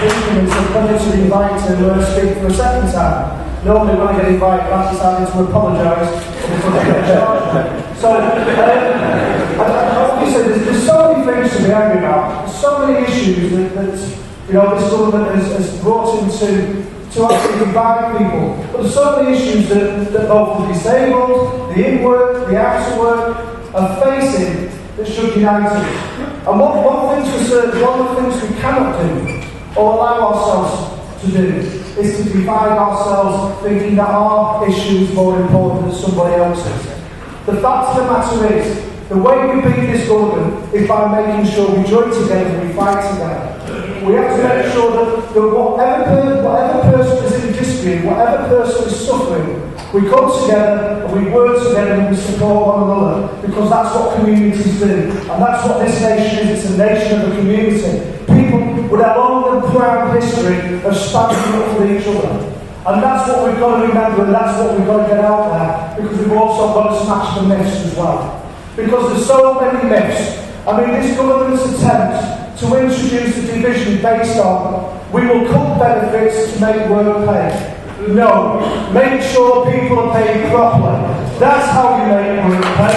thinking is that when to invite to speak for a second time. Normally when I get invited, I decided to apologise before I get charged. So, obviously there's so many things to be angry about. There's so many issues that this government has brought into to actually divide people. But there's so many issues that both the disabled, the in-work, the out-of-work are facing that should unite us. And one thing for certain, one of the things we cannot do or allow ourselves to do is to divide ourselves thinking that our issue is more important than somebody else's. The fact of the matter is, the way we beat this government is by making sure we join together and we fight together. We have to make sure that whatever person is in dispute, whatever person is suffering, we come together and we work together and we support one another, because that's what communities do, and that's what this nation is. It's a nation of a community. People with a long and proud history of standing up for each other. And that's what we've got to remember, and that's what we've got to get out there, because we've also got to smash the myths as well. Because there's so many myths. I mean, this government's attempt to introduce a division based on we will cut benefits to make work pay. No, make sure people are paid properly. That's how you make work pay.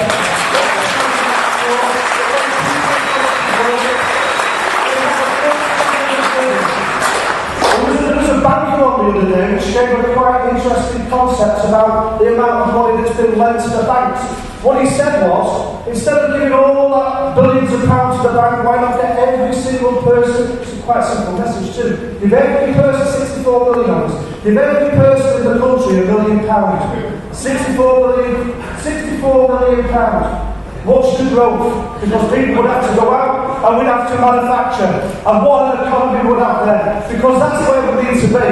There was a banker on the other day which gave a quite interesting concept about the amount of money that's been lent to the banks. What he said was, instead of giving all that billions of pounds to the bank, why not get every single person? It's quite a simple message too. Give every person 64 million dollars. Give every person in the country £1 million. 64 million pounds. What's the growth? Because people would have to go out and we'd have to manufacture. And what an economy would have there. Because that's where we need to be.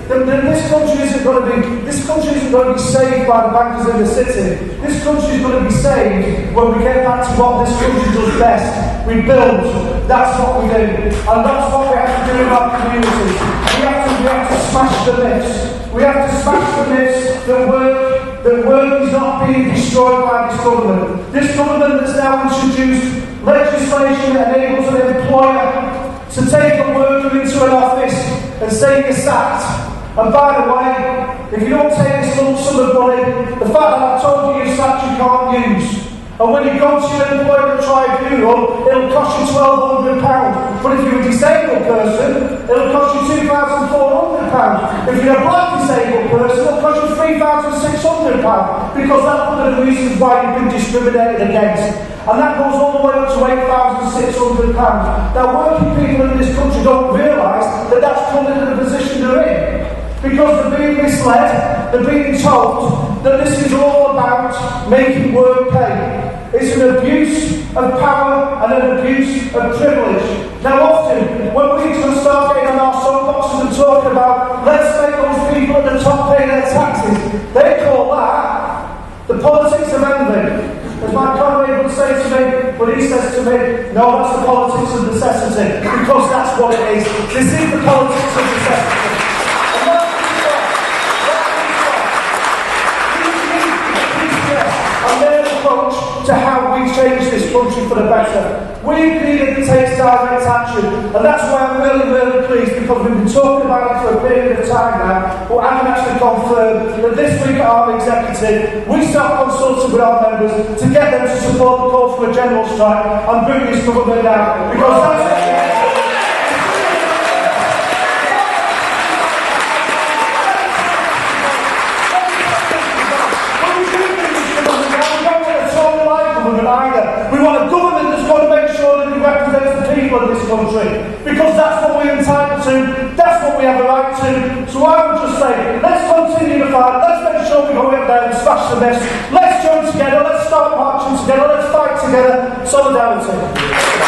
This country isn't going to be saved by the bankers in the city. This country is going to be saved when we get back to what this country does best. We build. That's what we do. And that's what we have to do in our communities. We have to smash the myths. We have to smash the myths that work is not being destroyed by this government. This government has now introduced legislation that enables an employer to take a worker into an office and say you're sacked. And by the way, if you don't take this lump sum of money, the fact that I've told you you're sacked you can't use. And when you go to your employment tribunal, it'll cost you £1,200. But if you're a disabled person, it'll cost you £2,400. If you're a black disabled person, it'll cost you £3,600. Because that's one of the reasons why you've been discriminated against. And that goes all the way up to £8,600. Now, working people in this country don't realise that that's probably the position they're in. Because they're being misled, they're being told that this is all about making work pay. It's an abuse of power and an abuse of privilege. Now often, when we start getting on our soapboxes and talking about let's make those people at the top pay their taxes, they call that the politics of envy. As my colleague would say to me, but he says to me, no, that's the politics of necessity, because that's what it is. This is the politics of necessity. To how we change this country for the better. We need to take direct action, and that's why I'm really, really pleased, because we've been talking about it for a period of time now, but I haven't actually confirmed that this week at our executive, we start consulting with our members to get them to support the call for a general strike and bring this government down, because that's either. We want a government that's going to make sure that it represents the people of this country, because that's what we're entitled to, that's what we have a right to. So I would just say, let's continue the fight, let's make sure we go out there and smash the mess, let's join together, let's start marching together, let's fight together. Solidarity.